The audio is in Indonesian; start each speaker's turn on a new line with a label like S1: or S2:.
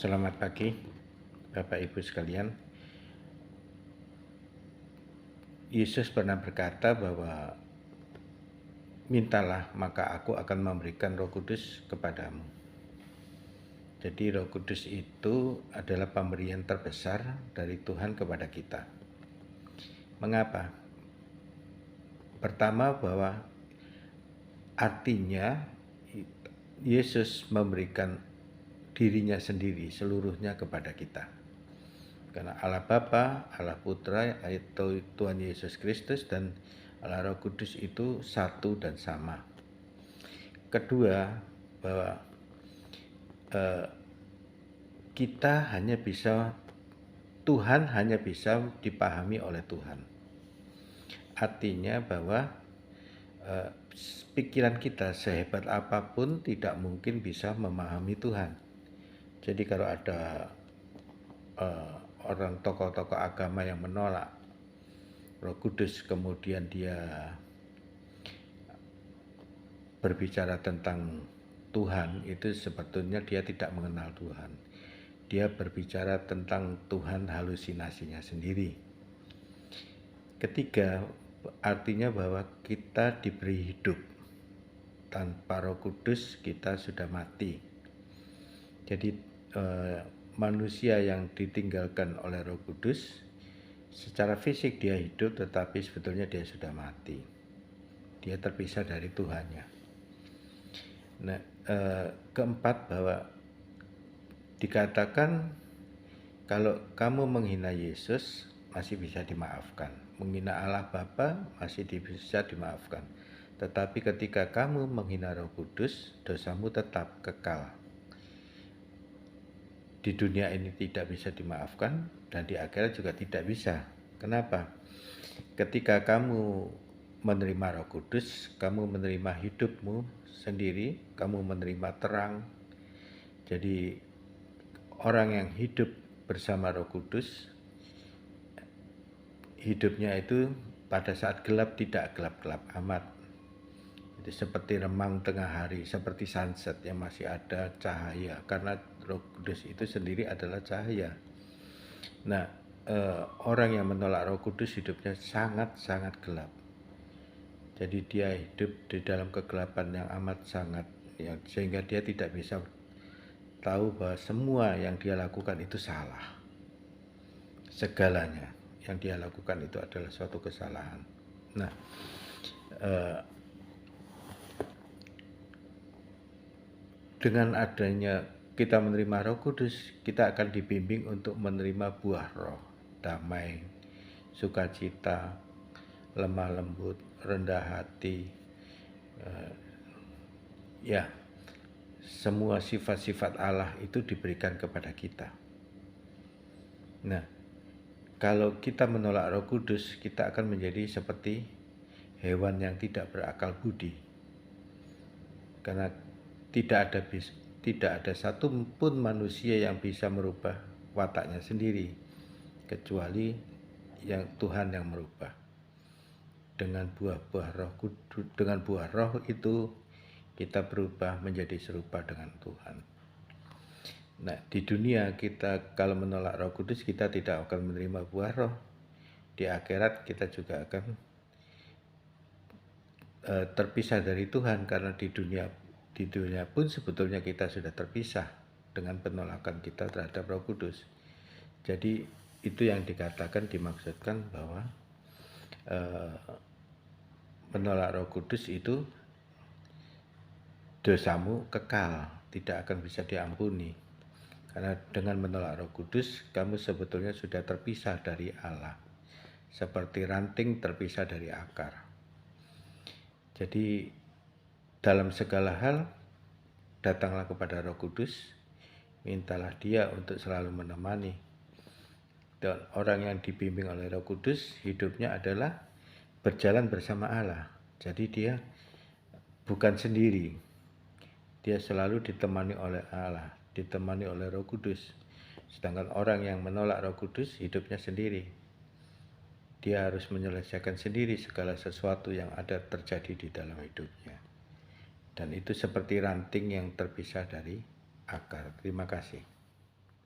S1: Selamat pagi, Bapak Ibu sekalian. Yesus pernah berkata bahwa mintalah maka aku akan memberikan Roh Kudus kepadamu. Jadi Roh Kudus itu adalah pemberian terbesar dari Tuhan kepada kita. Mengapa? Pertama bahwa artinya Yesus memberikan dirinya sendiri seluruhnya kepada kita. Karena Allah Bapa, Allah Putra, yaitu Tuhan Yesus Kristus dan Allah Roh Kudus itu satu dan sama. Kedua, bahwa Tuhan hanya bisa dipahami oleh Tuhan. Artinya bahwa pikiran kita sehebat apapun tidak mungkin bisa memahami Tuhan. Jadi kalau ada orang tokoh-tokoh agama yang menolak Roh Kudus, kemudian dia berbicara tentang Tuhan, itu sebetulnya dia tidak mengenal Tuhan. Dia berbicara tentang Tuhan halusinasinya sendiri. Ketiga, artinya bahwa kita diberi hidup. Tanpa Roh Kudus kita sudah mati. Jadi manusia yang ditinggalkan oleh Roh Kudus, secara fisik dia hidup, tetapi sebetulnya dia sudah mati. Dia terpisah dari Tuhannya. Nah, keempat, bahwa dikatakan kalau kamu menghina Yesus masih bisa dimaafkan, menghina Allah Bapa masih bisa dimaafkan, tetapi ketika kamu menghina Roh Kudus, dosamu tetap kekal. Di dunia ini tidak bisa dimaafkan dan di akhirat juga tidak bisa. Kenapa? Ketika kamu menerima Roh Kudus, kamu menerima hidupmu sendiri, kamu menerima terang. Jadi orang yang hidup bersama Roh Kudus, hidupnya itu pada saat gelap tidak gelap-gelap amat. Jadi seperti remang tengah hari, seperti sunset yang masih ada cahaya, karena Roh Kudus itu sendiri adalah cahaya. Nah, orang yang menolak Roh Kudus hidupnya sangat-sangat gelap. Jadi dia hidup di dalam kegelapan yang amat sangat, ya, sehingga dia tidak bisa tahu bahwa semua yang dia lakukan itu salah. Segalanya yang dia lakukan itu adalah suatu kesalahan. Nah, dengan adanya kita menerima Roh Kudus, kita akan dibimbing untuk menerima buah roh, damai, sukacita, lemah lembut, rendah hati, ya, semua sifat-sifat Allah itu diberikan kepada kita. Nah, kalau kita menolak Roh Kudus, kita akan menjadi seperti hewan yang tidak berakal budi. Karena tidak ada satu pun manusia yang bisa merubah wataknya sendiri, kecuali yang Tuhan yang merubah. Dengan buah roh kudus, dengan buah roh itu kita berubah menjadi serupa dengan Tuhan. Nah, di dunia kita kalau menolak Roh Kudus, kita tidak akan menerima buah roh. Di akhirat kita juga akan terpisah dari Tuhan, karena di dunia pun sebetulnya kita sudah terpisah dengan penolakan kita terhadap Roh Kudus. Jadi itu yang dikatakan, dimaksudkan bahwa menolak Roh Kudus itu dosamu kekal, tidak akan bisa diampuni. Karena dengan menolak Roh Kudus, kamu sebetulnya sudah terpisah dari Allah, seperti ranting terpisah dari akar. Jadi dalam segala hal, datanglah kepada Roh Kudus, mintalah Dia untuk selalu menemani. Dan orang yang dibimbing oleh Roh Kudus, hidupnya adalah berjalan bersama Allah. Jadi dia bukan sendiri, dia selalu ditemani oleh Allah, ditemani oleh Roh Kudus. Sedangkan orang yang menolak Roh Kudus, hidupnya sendiri. Dia harus menyelesaikan sendiri segala sesuatu yang ada terjadi di dalam hidupnya. Dan itu seperti ranting yang terpisah dari akar. Terima kasih.